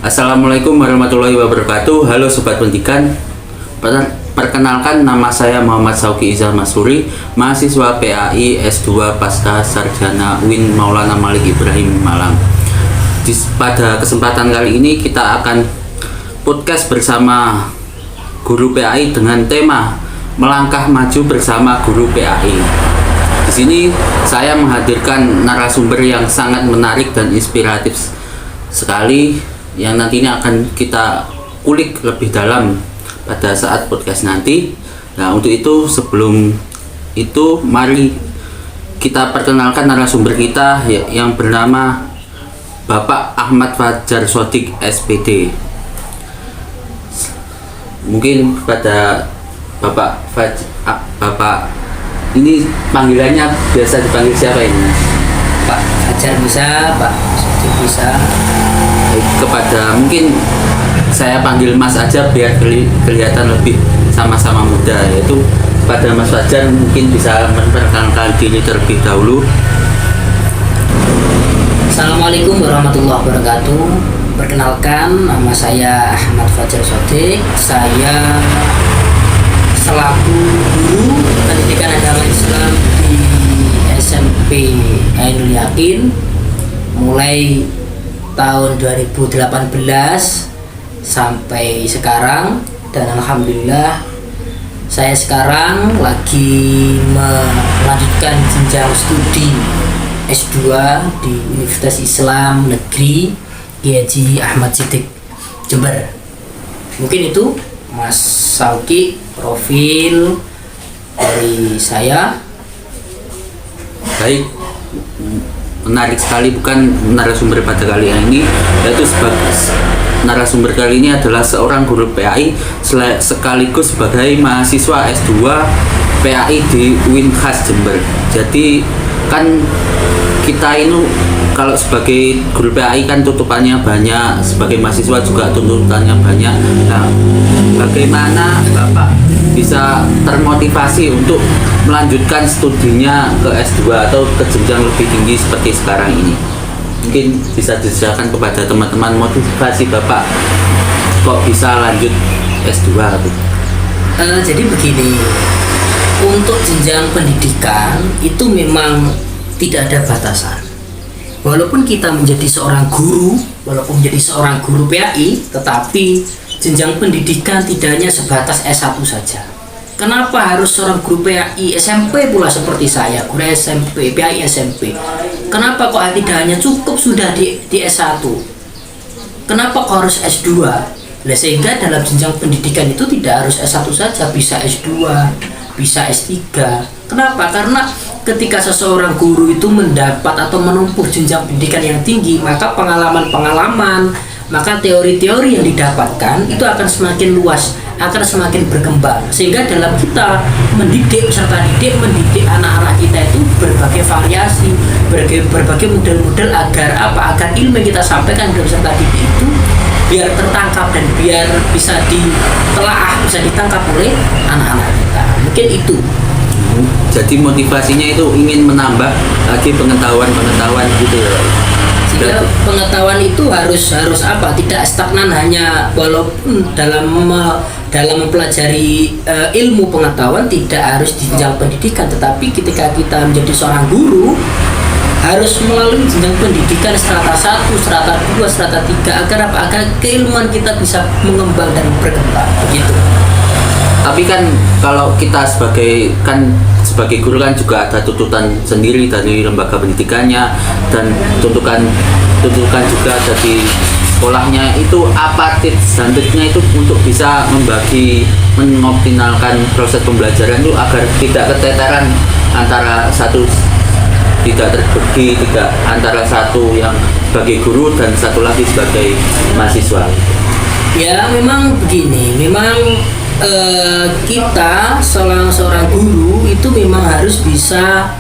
Assalamualaikum warahmatullahi wabarakatuh. Halo Sobat Pendidikan. Perkenalkan, nama saya Muhammad Sauki Izal Masuri, mahasiswa PAI S2 Pasca Sarjana UIN Maulana Malik Ibrahim Malang. Pada kesempatan kali ini kita akan podcast bersama guru PAI dengan tema Melangkah Maju Bersama Guru PAI. Di sini saya menghadirkan narasumber yang sangat menarik dan inspiratif sekali, yang nantinya akan kita kulik lebih dalam pada saat podcast nanti. Nah, untuk itu, sebelum itu mari kita perkenalkan narasumber kita yang bernama Bapak Ahmad Fajar Shodiq SPD. Mungkin pada Bapak ini panggilannya biasa dipanggil siapa ini? Pak Fajar bisa, Pak Shodiq bisa. Kepada mungkin saya panggil Mas aja biar kelihatan lebih sama-sama muda, yaitu pada Mas Fajar mungkin bisa memperkenalkan diri terlebih dahulu. Assalamualaikum warahmatullahi wabarakatuh. Perkenalkan, nama saya Ahmad Fajar Shodiq. Saya selaku guru pendidikan agama Islam di SMP Ainul Yakin mulai tahun 2018 sampai sekarang, dan alhamdulillah saya sekarang lagi melanjutkan jenjang studi S2 di Universitas Islam Negeri Kiai Haji Ahmad Siddiq Jember. Mungkin itu Mas Sauki profil dari saya. Baik, menarik sekali, bukan narasumber pada kali ini, yaitu narasumber kali ini adalah seorang guru PAI sekaligus sebagai mahasiswa S2 PAI di UIN Khas Jember. Jadi kan kita ini kalau sebagai guru PAI kan tuntutannya banyak, sebagai mahasiswa juga tuntutannya banyak. Nah, bagaimana Bapak bisa termotivasi untuk melanjutkan studinya ke S2 atau ke jenjang lebih tinggi seperti sekarang ini? Mungkin bisa dijelaskan kepada teman-teman motivasi Bapak kok bisa lanjut S2 gitu. Jadi begini, untuk jenjang pendidikan itu memang tidak ada batasan. Walaupun kita menjadi seorang guru, PAI, tetapi jenjang pendidikan tidak hanya sebatas S1 saja. Kenapa harus seorang guru PAI SMP pula seperti saya, guru SMP, PAI SMP? Kenapa kok tidak hanya cukup sudah di S1? Kenapa kok harus S2? Sehingga dalam jenjang pendidikan itu tidak harus S1 saja, bisa S2, bisa S3. Kenapa? Karena ketika seseorang guru itu mendapat atau menempuh jenjang pendidikan yang tinggi, maka pengalaman-pengalaman, maka teori-teori yang didapatkan itu akan semakin luas, akan semakin berkembang, sehingga dalam kita mendidik mendidik anak-anak kita itu berbagai variasi, berbagai model-model agar ilmu yang kita sampaikan dalam peserta didik itu biar tertangkap dan biar bisa ditelaah, bisa ditangkap oleh anak-anak kita. Mungkin itu. Jadi motivasinya itu ingin menambah lagi pengetahuan gitu ya. Sehingga pengetahuan itu harus apa? Tidak stagnan hanya walaupun dalam mempelajari ilmu pengetahuan tidak harus di jenjang pendidikan, tetapi ketika kita menjadi seorang guru harus melalui jenjang pendidikan strata 1, strata 2, strata 3 agar keilmuan kita bisa mengembang dan berkembang begitu. Tapi kan kalau kita sebagai guru kan juga ada tuntutan sendiri dari lembaga pendidikannya, dan tuntutan juga dari sekolahnya. Itu apa tips dan triknya itu untuk bisa mengoptimalkan proses pembelajaran itu agar tidak keteteran antara satu, tidak terbagi, tidak antara satu yang sebagai guru dan satu lagi sebagai mahasiswa? Ya memang begini, memang kita seorang guru itu memang harus bisa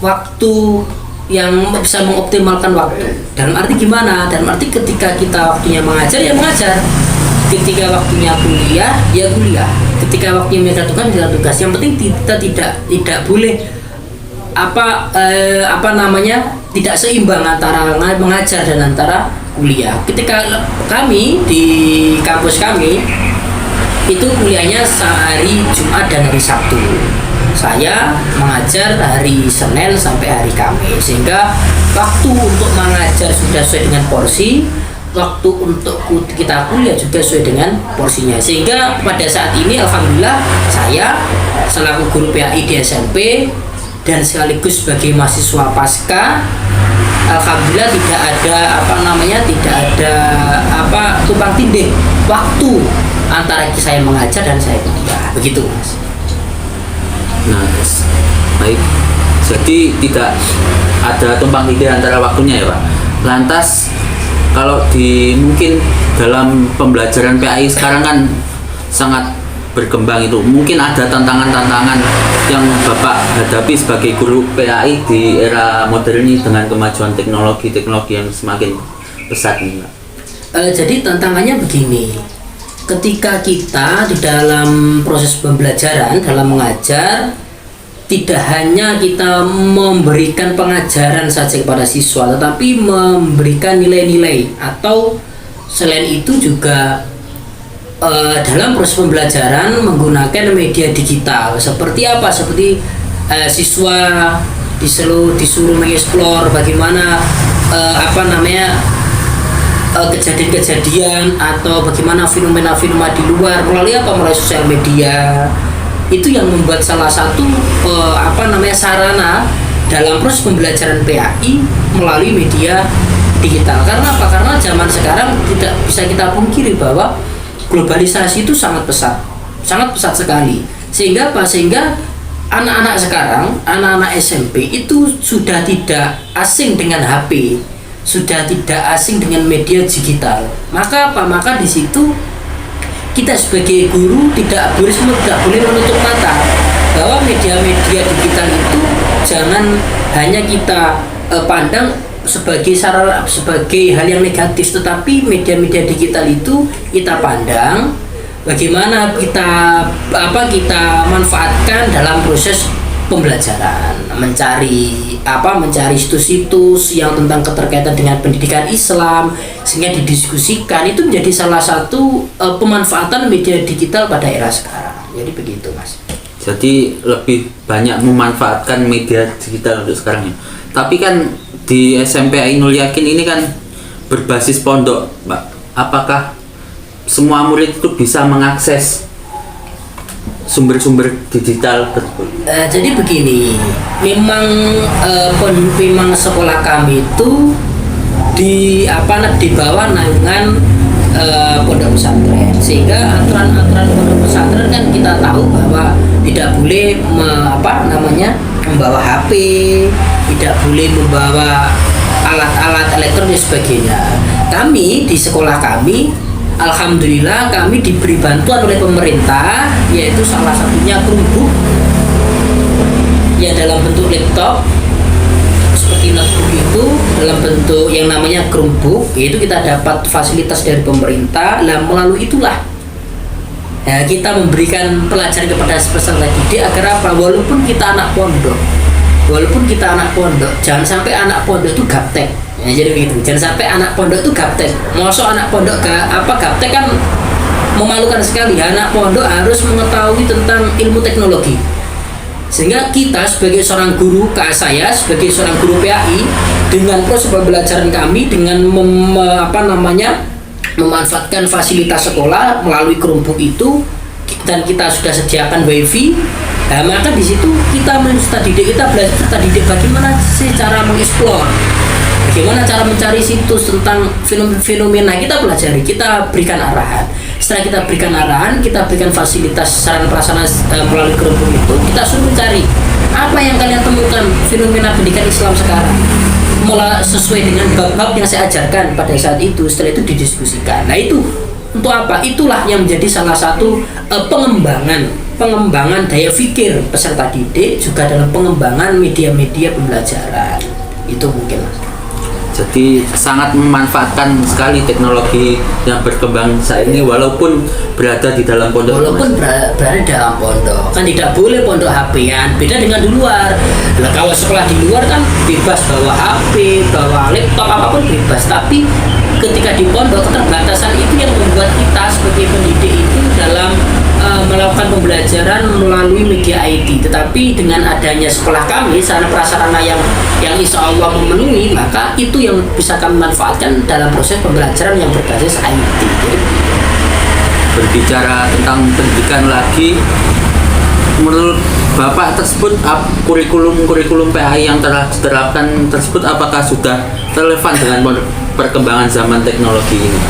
waktu yang bisa mengoptimalkan waktu. Dalam arti gimana? Dalam arti ketika kita waktunya mengajar ya mengajar, ketika waktunya kuliah ya kuliah, ketika waktunya mengerjakan tugas. Yang penting kita tidak boleh apa namanya, tidak seimbang antara mengajar dan antara kuliah. Ketika kami di kampus kami itu kuliahnya hari Jumat dan hari Sabtu, saya mengajar hari Senin sampai hari Kamis, sehingga waktu untuk mengajar sudah sesuai dengan porsi, waktu untuk kita kuliah juga sesuai dengan porsinya. Sehingga pada saat ini alhamdulillah saya selaku guru PAI di SMP dan sekaligus sebagai mahasiswa pasca, alhamdulillah tidak ada tumpang tindih waktu antara saya mengajar dan saya kuliah, begitu Mas. Nah, baik. Jadi tidak ada tumpang tindih antara waktunya ya Pak. Lantas kalau mungkin dalam pembelajaran PAI sekarang kan sangat berkembang itu, mungkin ada tantangan-tantangan yang Bapak hadapi sebagai guru PAI di era modern ini dengan kemajuan teknologi yang semakin pesat nih Pak. Jadi tantangannya begini, ketika kita di dalam proses pembelajaran, dalam mengajar, tidak hanya kita memberikan pengajaran saja kepada siswa, tetapi memberikan nilai-nilai, atau selain itu juga dalam proses pembelajaran menggunakan media digital. Seperti apa? Seperti siswa disuruh mengeksplor bagaimana kejadian-kejadian atau bagaimana fenomena-fenomena di luar melalui sosial media. Itu yang membuat salah satu sarana dalam proses pembelajaran PAI melalui media digital. Karena apa? Karena zaman sekarang tidak bisa kita pungkiri bahwa globalisasi itu sangat pesat sekali. Sehingga anak-anak sekarang, anak-anak SMP itu sudah tidak asing dengan HP, sudah tidak asing dengan media digital. Maka di situ kita sebagai guru tidak boleh menutup mata bahwa media-media digital itu jangan hanya kita pandang sebagai hal yang negatif, tetapi media-media digital itu kita pandang bagaimana kita manfaatkan dalam proses pembelajaran, mencari situs-situs yang tentang keterkaitan dengan pendidikan Islam sehingga didiskusikan. Itu menjadi salah satu pemanfaatan media digital pada era sekarang. Jadi begitu Mas. Jadi lebih banyak memanfaatkan media digital untuk sekarang ya. Tapi kan di SMP Ainul Yakin ini kan berbasis pondok Pak. Apakah semua murid itu bisa mengakses sumber-sumber digital tersebut? Jadi begini, memang sekolah kami itu di bawah naungan pondok pesantren, sehingga aturan-aturan pondok pesantren kan kita tahu bahwa tidak boleh membawa HP, tidak boleh membawa alat-alat elektronik dan sebagainya. Kami di sekolah kami, alhamdulillah kami diberi bantuan oleh pemerintah, yaitu salah satunya Chromebook ya dalam bentuk laptop seperti notebook, itu dalam bentuk yang namanya Chromebook, yaitu kita dapat fasilitas dari pemerintah. Nah, melalui itulah ya kita memberikan pelajaran kepada peserta didik agar apa? Walaupun kita anak pondok, jangan sampai anak pondok itu gaptek. Ya, jadi begitu. Jangan sampai anak pondok itu gaptek. Masuk anak pondok gaptek kan memalukan sekali. Anak pondok harus mengetahui tentang ilmu teknologi. Sehingga kita sebagai seorang guru, saya sebagai seorang guru PAI, dengan proses pembelajaran kami dengan memanfaatkan fasilitas sekolah melalui Chromebook itu, dan kita sudah sediakan WiFi. Nah, maka di situ kita belajar bagaimana sih cara mengeksplor, bagaimana cara mencari situs tentang fenomena. Kita pelajari, kita berikan arahan. Setelah kita berikan arahan, kita berikan fasilitas saran prasarana melalui Chromebook itu, kita suruh mencari apa yang kalian temukan fenomena pendidikan Islam sekarang, mulai sesuai dengan bab-bab yang saya ajarkan pada saat itu. Setelah itu didiskusikan. Nah, itu untuk apa? Itulah yang menjadi salah satu pengembangan daya pikir peserta didik, juga dalam pengembangan media-media pembelajaran. Itu mungkin Mas. Jadi sangat memanfaatkan sekali teknologi yang berkembang saat ini walaupun berada di dalam pondok. Walaupun berada dalam pondok, kan tidak boleh pondok HP-an. Beda dengan di luar. Nah, kalau sekolah di luar kan bebas bawa HP, bawa laptop apapun bebas. Tapi ketika di pondok keterbatasan itu yang membuat kita sebagai pendidik itu dalam melakukan pembelajaran melalui media IT. Tetapi dengan adanya sekolah kami, sarana prasarana yang insya Allah memenuhi, maka itu yang bisa kami manfaatkan dalam proses pembelajaran yang berbasis IT. Berbicara tentang pendidikan lagi, menurut Bapak tersebut kurikulum PAI yang telah diterapkan tersebut apakah sudah relevan dengan perkembangan zaman teknologi ini?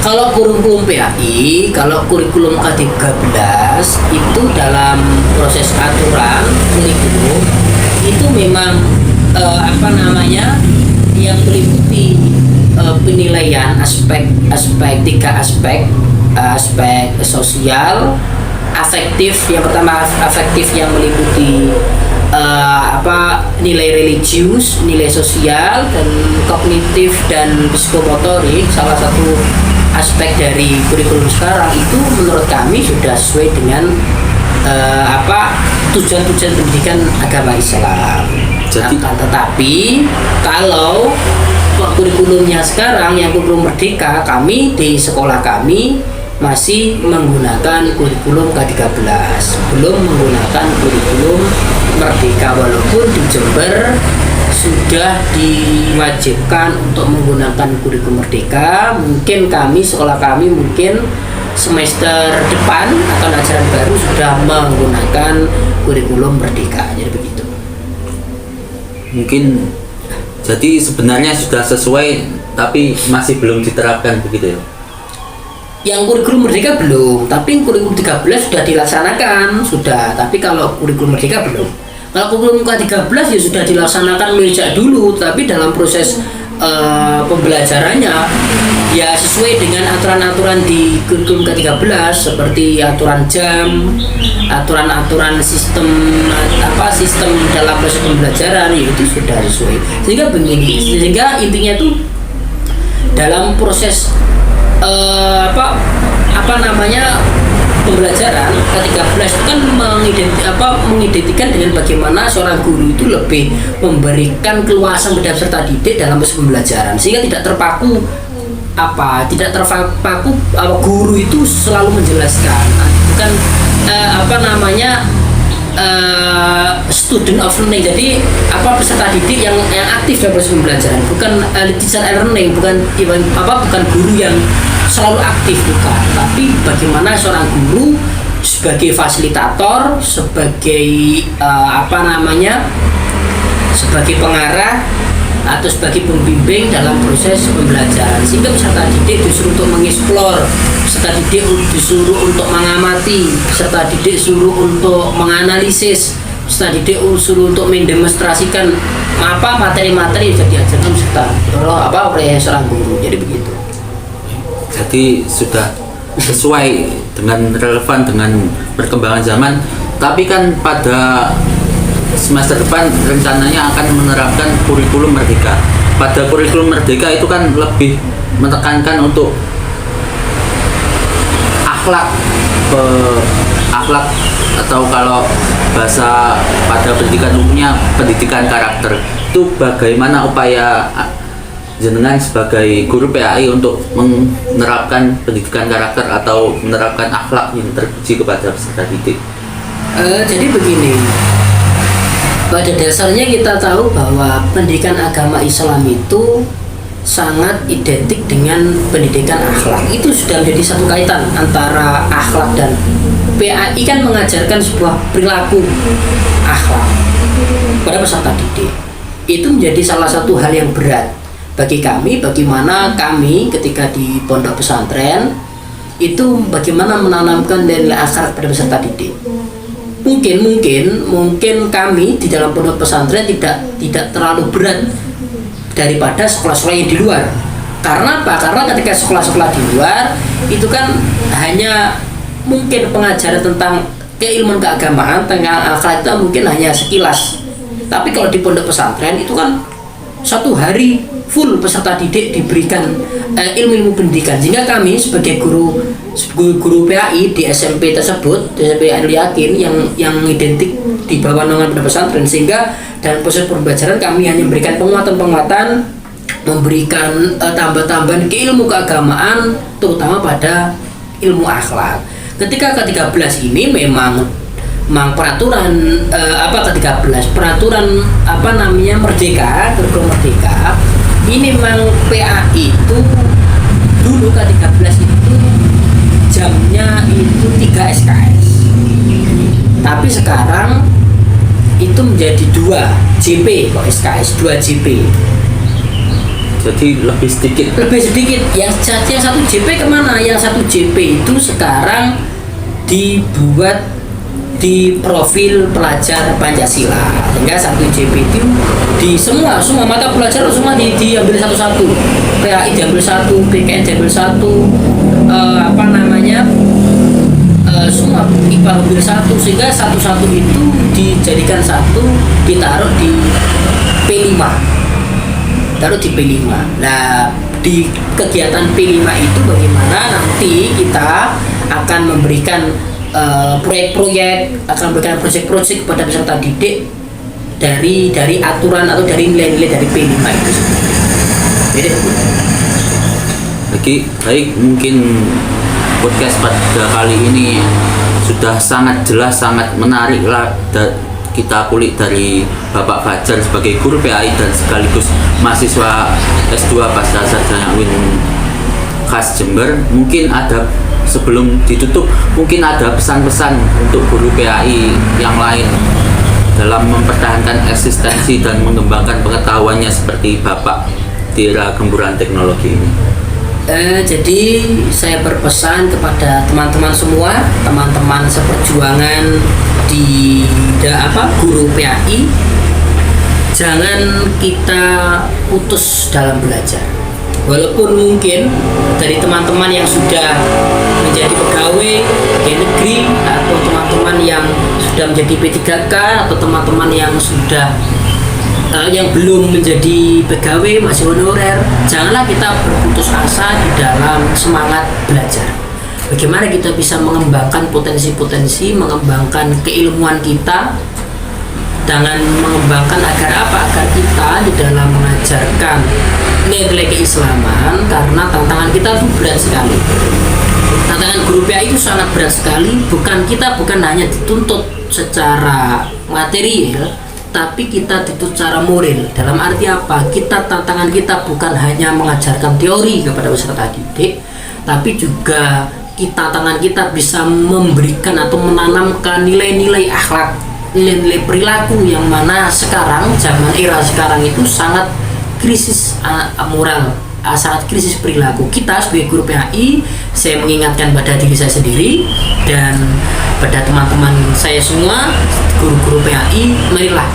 Kalau kurikulum PAI, kalau kurikulum K13 itu dalam proses aturan kurikulum itu memang yang meliputi penilaian tiga aspek sosial, afektif. Yang pertama afektif yang meliputi nilai religius, nilai sosial, dan kognitif dan psikomotorik. Salah satu aspek dari kurikulum sekarang itu menurut kami sudah sesuai dengan tujuan-tujuan pendidikan agama Islam. Jadi, tetapi kalau kurikulumnya sekarang yang kurikulum merdeka, kami di sekolah kami masih menggunakan kurikulum K13, belum menggunakan kurikulum merdeka, walaupun di Jember sudah diwajibkan untuk menggunakan kurikulum merdeka. Mungkin sekolah kami mungkin semester depan atau ajaran baru sudah menggunakan kurikulum merdeka. Jadi begitu. Mungkin jadi sebenarnya sudah sesuai tapi masih belum diterapkan begitu ya? Yang kurikulum merdeka belum, tapi kurikulum 13 sudah dilaksanakan, tapi kalau kurikulum merdeka belum. Kalau kurikulum K13 ya sudah dilaksanakan sejak dulu, tapi dalam proses pembelajarannya ya sesuai dengan aturan-aturan di kurikulum K13 seperti aturan jam, aturan-aturan sistem dalam proses pembelajaran, ya itu sudah sesuai. Sehingga intinya itu dalam proses pembelajaran K13 itu kan mengidentikan dengan bagaimana seorang guru itu lebih memberikan keluasan kepada peserta didik dalam proses pembelajaran, sehingga tidak terpaku guru itu selalu menjelaskan, bukan student of learning. Jadi peserta didik yang aktif dalam proses pembelajaran, bukan teacher and learning, bukan guru yang selalu aktif, bukan, tapi bagaimana seorang guru sebagai fasilitator, sebagai sebagai pengarah atau sebagai pembimbing dalam proses pembelajaran, sehingga peserta didik disuruh untuk mengeksplor, peserta didik disuruh untuk mengamati, peserta didik suruh untuk menganalisis, peserta didik suruh untuk mendemonstrasikan materi-materi yang diajarkan oleh seorang guru. Jadi begitu. Jadi sudah sesuai dengan relevan dengan perkembangan zaman. Tapi kan pada semester depan rencananya akan menerapkan kurikulum merdeka. Pada kurikulum merdeka itu kan lebih menekankan untuk akhlak atau kalau bahasa pada pendidikan umumnya pendidikan karakter. Itu bagaimana upaya jenengan sebagai guru PAI untuk menerapkan pendidikan karakter atau menerapkan akhlak yang terpuji kepada peserta didik? Jadi begini, pada dasarnya kita tahu bahwa pendidikan agama Islam itu sangat identik dengan pendidikan akhlak. Itu sudah menjadi satu kaitan antara akhlak dan PAI kan mengajarkan sebuah perilaku akhlak pada peserta didik. Itu menjadi salah satu hal yang berat bagi kami, bagaimana kami ketika di pondok pesantren itu bagaimana menanamkan nilai akhlak pada peserta didik. Mungkin kami di dalam pondok pesantren tidak terlalu berat daripada sekolah-sekolah yang di luar. Karena apa? Karena ketika sekolah-sekolah di luar itu kan hanya mungkin pengajaran tentang keilmuan keagamaan, tentang akhlak itu mungkin hanya sekilas. Tapi kalau di pondok pesantren itu kan satu hari full peserta didik diberikan ilmu-ilmu pendidikan, sehingga kami sebagai guru PAI di SMP tersebut, di SMP Ainul Yakin yang identik di bawah naungan pondok pesantren, sehingga dalam proses pembelajaran kami hanya memberikan penguatan, memberikan tambah-tambahan ke ilmu keagamaan, terutama pada ilmu akhlak. Ketika ke-13 ini memang peraturan ke-13 peraturan merdeka, kurikulum merdeka ini memang PAI itu dulu ke-13 itu jamnya itu 3 SKS, tapi sekarang itu menjadi 2 JP kok, SKS 2 JP, jadi lebih sedikit. Yang 1 JP kemana? Yang 1 JP itu sekarang dibuat di profil pelajar Pancasila, sehingga 1 JP itu di semua mata pelajaran semua diambil satu-satu. PAI diambil 1, PKN diambil 1, semua IPA ambil 1, sehingga satu-satu itu dijadikan satu, ditaruh di P5. Nah, di kegiatan P5 itu bagaimana nanti kita akan memberikan proyek-proyek, akan memberikan proyek-proyek kepada peserta didik dari aturan atau dari nilai-nilai dari P5 itu. Jadi baik, mungkin podcast pada kali ini sudah sangat jelas, sangat menarik lah. Kita kulik dari Bapak Fajar sebagai guru PAI dan sekaligus mahasiswa S2 Pasca Sarjana UIN khas Jember. Mungkin ada, sebelum ditutup, mungkin ada pesan-pesan untuk guru PAI yang lain dalam mempertahankan eksistensi dan mengembangkan pengetahuannya seperti Bapak di era gemburan teknologi ini. Jadi saya berpesan kepada teman-teman semua, teman-teman seperjuangan di guru PAI, jangan kita putus dalam belajar. Walaupun mungkin dari teman-teman yang sudah menjadi pegawai di negeri, atau teman-teman yang sudah menjadi P3K, atau teman-teman yang sudah yang belum menjadi pegawai, masih honorer, janganlah kita berputus asa di dalam semangat belajar. Bagaimana kita bisa mengembangkan potensi-potensi, mengembangkan keilmuan kita, dengan mengembangkan agar kita di dalam mengajarkan nilai keislaman, karena tantangan kita itu berat sekali. Tantangan guru PAI itu sangat berat sekali. Bukan hanya dituntut secara material, tapi kita dituntut secara moral. Dalam arti apa? Tantangan kita bukan hanya mengajarkan teori kepada peserta didik, tapi juga tantangan kita bisa memberikan atau menanamkan nilai-nilai akhlak, nilai-nilai perilaku, yang mana sekarang, zaman era sekarang itu sangat krisis moral, sangat krisis perilaku. Kita sebagai guru PAI, saya mengingatkan pada diri saya sendiri dan pada teman-teman saya semua, guru-guru PAI, marilah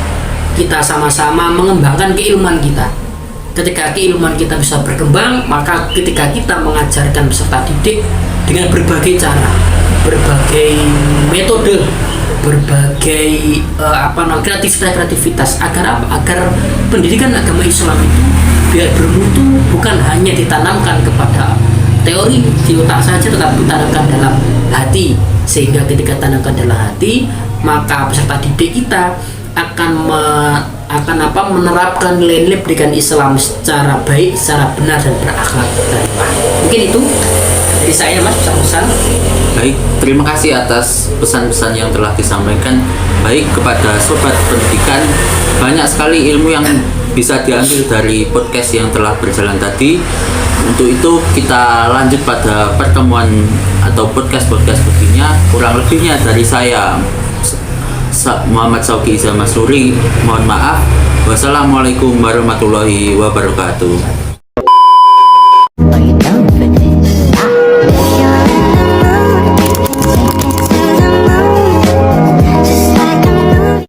kita sama-sama mengembangkan keilmuan kita. Ketika keilmuan kita bisa berkembang, maka ketika kita mengajarkan peserta didik dengan berbagai cara, berbagai metode, berbagai kreativitas, agar pendidikan agama Islam itu biar bermutu, bukan hanya ditanamkan kepada teori di otak saja, tetapi ditanamkan dalam hati, sehingga ketika ditanamkan dalam hati, maka peserta didik kita akan menerapkan nilai-nilai pendidikan Islam secara baik, secara benar dan berakhlak. Mungkin itu dari saya, Mas, pesan-pesan. Baik, terima kasih atas pesan-pesan yang telah disampaikan. Baik, kepada sobat pendidikan, banyak sekali ilmu yang bisa diambil dari podcast yang telah berjalan tadi. Untuk itu kita lanjut pada pertemuan atau podcast berikutnya. Kurang lebihnya dari saya, Muhammad Sauki Iza Masuri, mohon maaf. Wassalamualaikum warahmatullahi wabarakatuh.